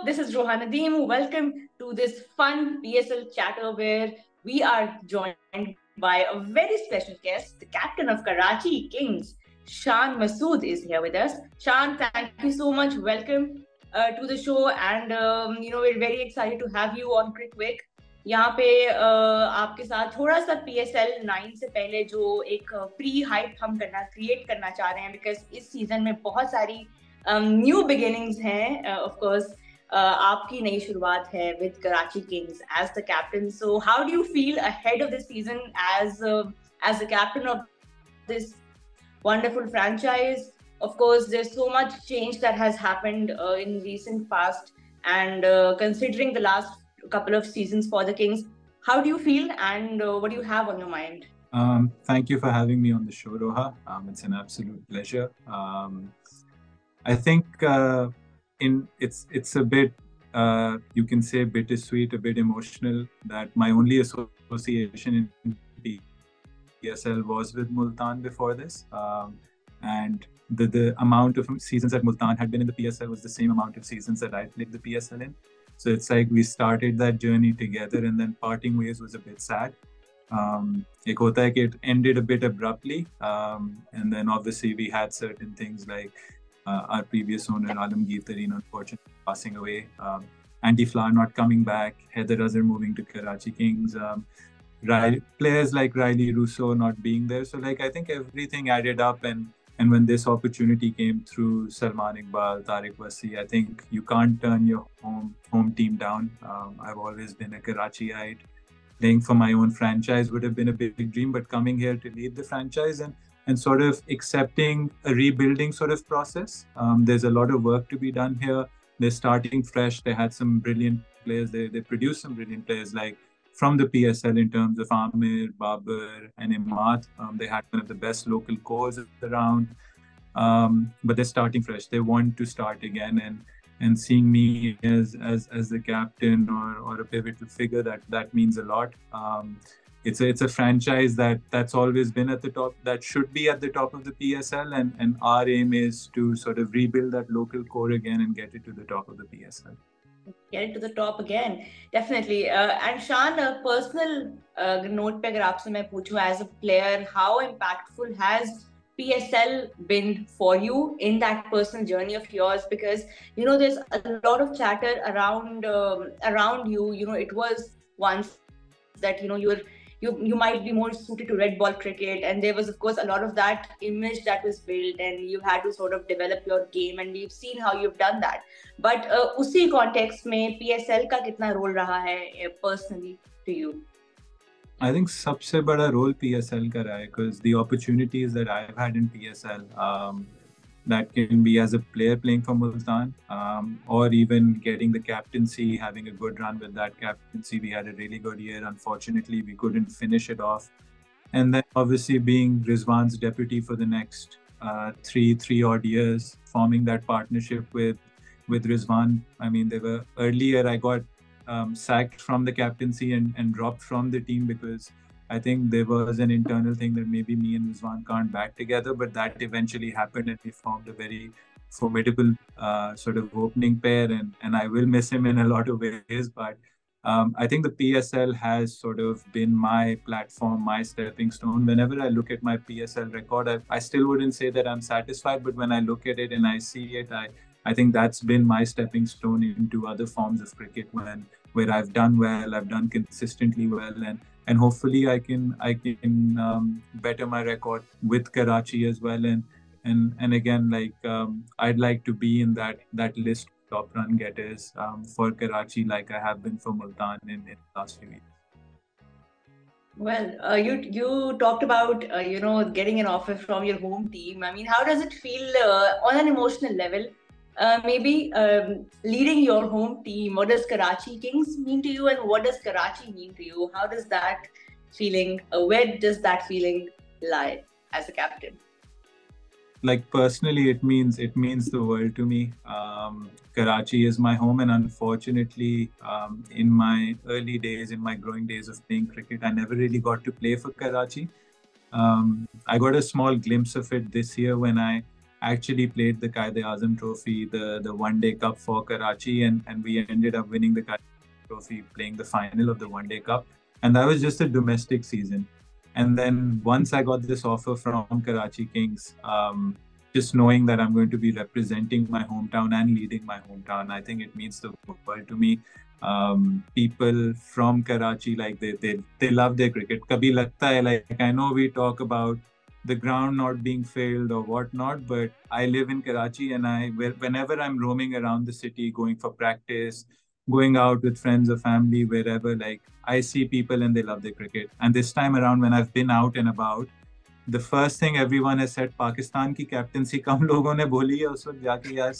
This is Roha Nadeem. Welcome to this fun PSL chatter where we are joined by a very special guest, the captain of Karachi Kings, Shan Masood is here with us. Shan, thank you so much. Welcome to the show, and we're very excited to have you on Cricwick. यहाँ पे आपके साथ थोड़ा सा PSL 9 से पहले जो एक प्री हाइप हम क्रिएट करना चाह रहे हैं, बिकॉज इस सीजन में बहुत सारी न्यू बिगिनिंग्स हैं. ऑफ कोर्स आपकी नई शुरुआत है with Karachi kings as the captain. So how do you feel ahead of this season as the captain of this wonderful franchise? Of course, there's so much change that has happened in recent past, and considering the last couple of seasons for the Kings, how do you feel, and what do you have on your mind? Thank you for having me on the show, Roha. It's an absolute pleasure. I think it's a bit, you can say, bittersweet, a bit emotional that my only association in PSL was with Multan before this, and the amount of seasons that Multan had been in the PSL was the same amount of seasons that I played the PSL in. So it's like we started that journey together, and then parting ways was a bit sad. Ek hota hai ki it ended a bit abruptly, and then obviously we had certain things like our previous owner Alamgir Tareen unfortunately passing away, Andy Flower not coming back, Heather Azhar moving to Karachi Kings, players like Riley Russo not being there. So like I think everything added up, and when this opportunity came through Salman Iqbal, Tariq Wasi, I think you can't turn your home team down. I've always been a Karachiite. Playing for my own franchise would have been a big dream, but coming here to lead the franchise and sort of accepting a rebuilding sort of process. There's a lot of work to be done here. They're starting fresh. They had some brilliant players. They produced some brilliant players like from the PSL in terms of Amir, Babar and Imad. They had one of the best local cores around. But they're starting fresh. They want to start again, and seeing me as the captain or a pivotal figure, that means a lot. It's a franchise that's always been at the top, that should be at the top of the PSL, and our aim is to sort of rebuild that local core again and get it to the top of the PSL. Get it to the top again, definitely. And Shan, a personal note पे अगर आपसे मैं पूछूं, as a player, how impactful has PSL been for you in that personal journey of yours? Because there's a lot of chatter around you. It was once that you might be more suited to red ball cricket, and there was of course a lot of that image that was built, and you had to sort of develop your game, and we've seen how you've done that. But usi context mein PSL ka kitna role raha hai personally to you? I think सबसे बड़ा role PSL का रहा है, because the opportunities that I've had in PSL, that can be as a player playing for Multan, or even getting the captaincy, having a good run with that captaincy. We had a really good year. Unfortunately, we couldn't finish it off. And then obviously being Rizwan's deputy for the next three odd years, forming that partnership with Rizwan. I mean, they were earlier I got sacked from the captaincy and dropped from the team because I think there was an internal thing that maybe me and Rizwan can't back together, but that eventually happened, and we formed a very formidable sort of opening pair, and I will miss him in a lot of ways. But I think the PSL has sort of been my platform, my stepping stone. Whenever I look at my PSL record, I still wouldn't say that I'm satisfied, but when I look at it and I see it, I think that's been my stepping stone into other forms of cricket where I've done well, I've done consistently well, and hopefully I can better my record with Karachi as well, and again, like I'd like to be in that list of top run getters for Karachi, like I have been for Multan in the last few years. Well, you talked about getting an offer from your home team. I mean, how does it feel on an emotional level? Maybe leading your home team. What does Karachi Kings mean to you, and what does Karachi mean to you? How does that feeling, where does that feeling lie as a captain? Like personally, it means the world to me. Karachi is my home, and unfortunately, in my early days, in my growing days of playing cricket, I never really got to play for Karachi. I got a small glimpse of it this year when I actually played the Quaid-e-Azam Trophy, the One Day Cup for Karachi, and we ended up winning the Quaid Trophy, playing the final of the One Day Cup, and that was just a domestic season. And then once I got this offer from Karachi Kings, just knowing that I'm going to be representing my hometown and leading my hometown, I think it means the world to me. People from Karachi, like they love their cricket. Kabhi lagta hai, like I know we talk about the ground not being filled or whatnot, but I live in Karachi, and whenever I'm roaming around the city, going for practice, going out with friends or family, wherever, like I see people and they love their cricket. And this time around, when I've been out and about, the first thing everyone has said, Pakistan की captaincy कम लोगों ने बोली है उस वक्त जाके, यार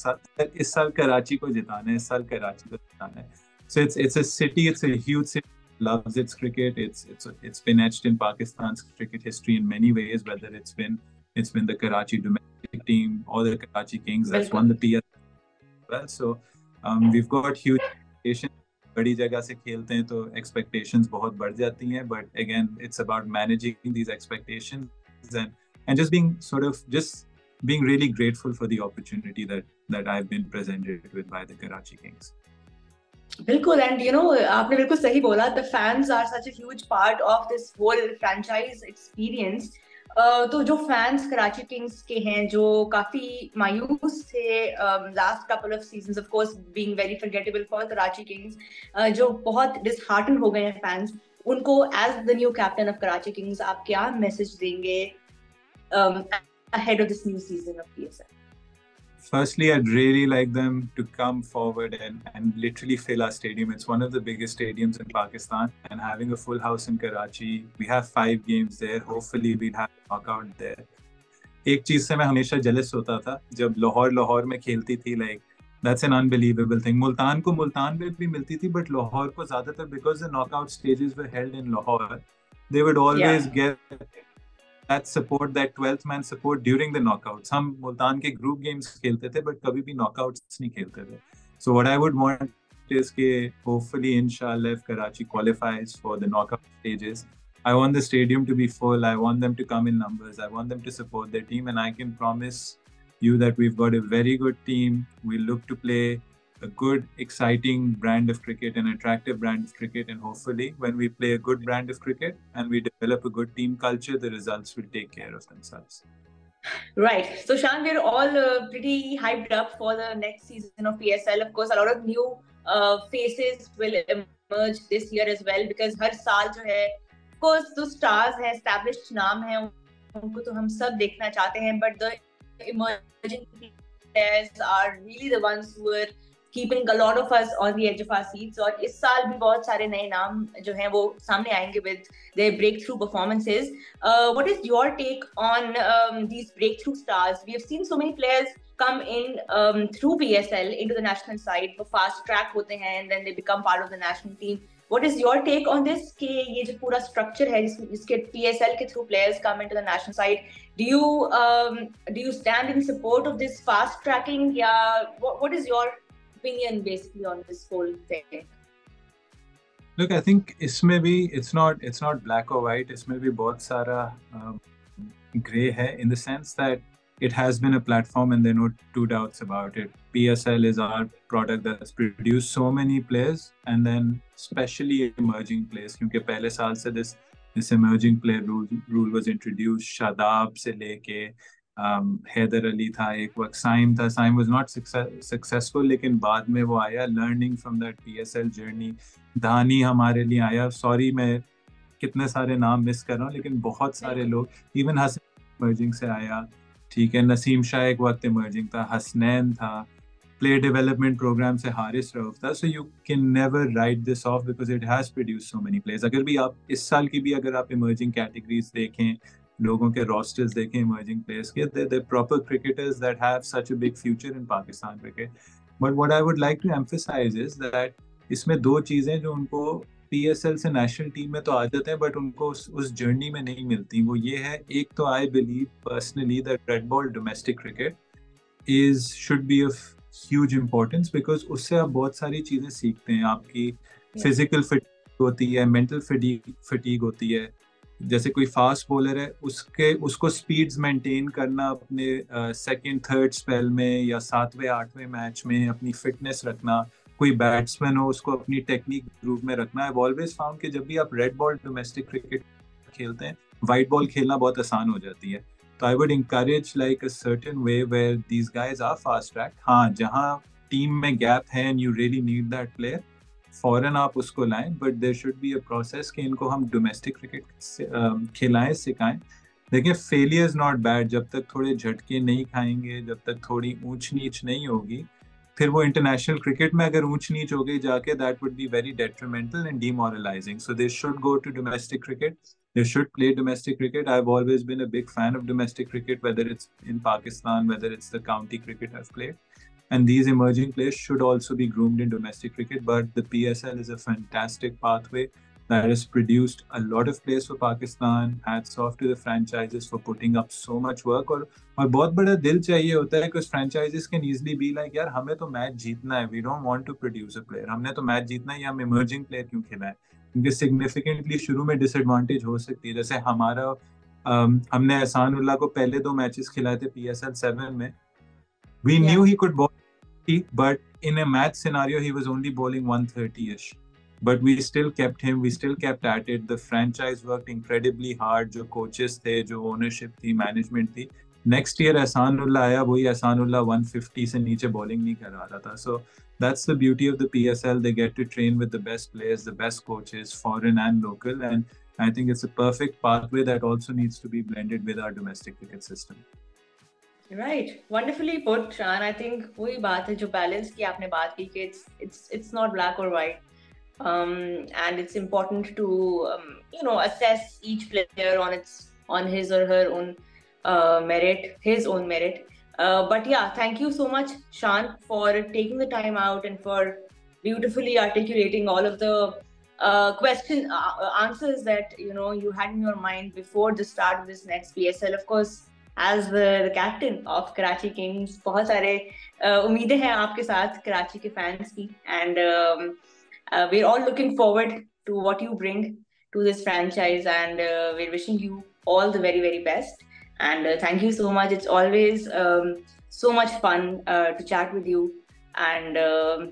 इस साल कराची को जिताना है, इस साल कराची को जिताना है. So it's a city, it's a huge city, loves its cricket. It's been etched in Pakistan's cricket history in many ways, whether it's been the Karachi domestic team or the Karachi Kings that's won the PS well. So we've got huge expectations. बड़ी जगह से खेलते हैं तो expectations बहुत बढ़ जाती हैं, but again it's about managing these expectations and just being really grateful for the opportunity that I've been presented with by the Karachi Kings. बिल्कुल, and you know, आपने बिल्कुल सही बोला. The fans are such a huge part of this whole franchise experience. तो जो fans Karachi Kings के हैं, जो काफी मायूस थे last couple of seasons, of course being very forgettable for Karachi Kings, जो बहुत disheartened हो गए हैं fans, उनको as the new captain of Karachi Kings आप क्या message देंगे ahead of this new season of PSL? Firstly, I'd really like them to come forward and literally fill our stadium. It's one of the biggest stadiums in Pakistan, and having a full house in Karachi, we have 5 games there. Hopefully, we'll have a knockout there. एक चीज से मैं हमेशा jealous होता था जब लाहौर में खेलती थी. Like that's an unbelievable thing. Multan को मुल्तान में भी मिलती थी, but लाहौर को ज़्यादातर, because the knockout stages were held in Lahore, they would always get that support, that 12th man support during the knockouts. हम मुल्तान के group games खेलते थे, but कभी भी knockouts नहीं खेलते थे. So what I would want is कि hopefully inshallah if Karachi qualifies for the knockout stages, I want the stadium to be full. I want them to come in numbers. I want them to support their team, and I can promise you that we've got a very good team. We look to play a good, exciting brand of cricket, an attractive brand of cricket, and hopefully when we play a good brand of cricket and we develop a good team culture, the results will take care of themselves. Right. So Shan, we're all pretty hyped up for the next season of PSL. Of course, a lot of new faces will emerge this year as well, because हर साल जो है, of course, जो stars हैं, established नाम हैं, उनको तो हम सब देखना चाहते हैं, but the emerging players are really the ones who are keeping a lot of us on the edge of our seats. और इस साल भी बहुत सारे नए नाम जो हैं वो सामने आएंगे with their breakthrough performances. What is your take on these breakthrough stars? We have seen so many players come in through PSL into the national side, वो fast track होते हैं and then they become part of the national team. What is your take on this? कि ये जो पूरा structure है जिसके PSL के through players come into the national side, do you stand in support of this fast tracking? या what is your opinion basically on this whole thing? Look, I think इसमें भी it's not black or white. इसमें भी बहुत सारा grey है, in the sense that it has been a platform and there are no two doubts about it. PSL is our product that's produced so many players, and then especially emerging players, क्योंकि पहले साल से this emerging player rule was introduced. Shadab से लेके हैदर अली था, एक वक्त Saim was not successful, लेकिन बाद में वो आया, learning from that PSL journey. धानी हमारे लिए आया. Sorry मैं कितने सारे नाम मिस कर रहा हूँ, लेकिन बहुत सारे लोग, even हसन emerging से आया, ठीक है, नसीम शाह एक वक्त emerging था, हसनैन था, player development program से हारिस रऊफ था. So you can never write this off because it has produced so many players. अगर भी आप इस साल की भी अगर आप emerging categories देखें, लोगों के rosters देखें emerging players के, they're proper cricketers that have such a big future in Pakistan cricket. But what I would like to emphasize is that इसमें दो चीज़ें जो उनको PSL से national team में तो आ जाते हैं, but उनको उस journey में नहीं मिलती. वो ये है, एक तो I believe personally that red ball domestic cricket should be of huge importance, because उससे आप बहुत सारी चीज़ें सीखते हैं. आपकी physical fatigue होती है, mental fatigue होती है. जैसे कोई फास्ट बॉलर है उसको स्पीड्स मेंटेन करना अपने सेकंड थर्ड स्पेल में या 7वें 8वें मैच में, अपनी फिटनेस रखना, कोई बैट्समैन हो उसको अपनी टेक्निक ग्रुप में रखना। आई ऑलवेज फाउंड कि जब भी आप रेड बॉल डोमेस्टिक क्रिकेट खेलते हैं, वाइट बॉल खेलना बहुत आसान हो जाती है। तो I would encourage like a certain way where these guys are fast track. हाँ, जहाँ टीम में गैप है and you really need that player, फॉरन आप उसको लाएं, but there should be a process कि इनको हम डोमेस्टिक क्रिकेट खिलाएं, सिखाएं। देखिए, फेलियर इज नॉट बैड। जब तक थोड़े झटके नहीं खाएंगे, जब तक थोड़ी ऊंच नीच नहीं होगी, फिर वो इंटरनेशनल क्रिकेट में अगर ऊंच नीच हो गई जाके, that would be very detrimental and demoralising. So they should go to domestic cricket. They should play domestic cricket. I've always been a big fan of domestic cricket, whether it's in Pakistan, whether it's the county cricket I've played. And these emerging players should also be groomed in domestic cricket. But the PSL is a fantastic pathway that has produced a lot of players for Pakistan. Hats off to the franchises for putting up so much work. और बहुत बड़ा दिल चाहिए होता है, because franchises can easily be like, यार हमें तो मैच जीतना है, we don't want to produce a player. हमने तो मैच जीतना है, या हम emerging player क्यों खिलाएं? क्योंकि सिग्निफिकेंटली शुरू में डिसएडवांटेज हो सकती है। जैसे हमारा हमने एहसान उल्लाह को पहले 2 मैचेस खिलाए थे PSL 7 में। We knew he could bowl, but in a match scenario he was only bowling 130ish, but we still kept him, we still kept at it. The franchise worked incredibly hard. जो coaches थे, जो ownership थी, management थी। Next year एहसान उल्लाह आया, वही एहसान उल्लाह 150 से नीचे बॉलिंग नहीं कर रहा था। सो that's the beauty of the PSL. They get to train with the best players, the best coaches, foreign and local, and I think it's a perfect pathway that also needs to be blended with our domestic cricket system. Right, wonderfully put, Shan. I think वही बात है जो balance की आपने बात की कि it's not black or white. And it's important to assess each player on his or her own merit, his own merit. But yeah, thank you so much, Shan, for taking the time out and for beautifully articulating all of the answers that you had in your mind before the start of this next PSL. Of course, as the captain of Karachi Kings, बहुत सारे उम्मीदें हैं आपके साथ कराची के fans की, and we're all looking forward to what you bring to this franchise, and we're wishing you all the very, very best. And thank you so much. It's always so much fun to chat with you. And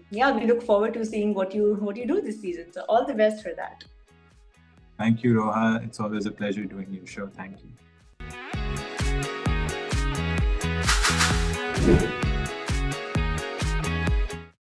yeah, we look forward to seeing what you do this season. So all the best for that. Thank you, Roha. It's always a pleasure doing your show. Thank you.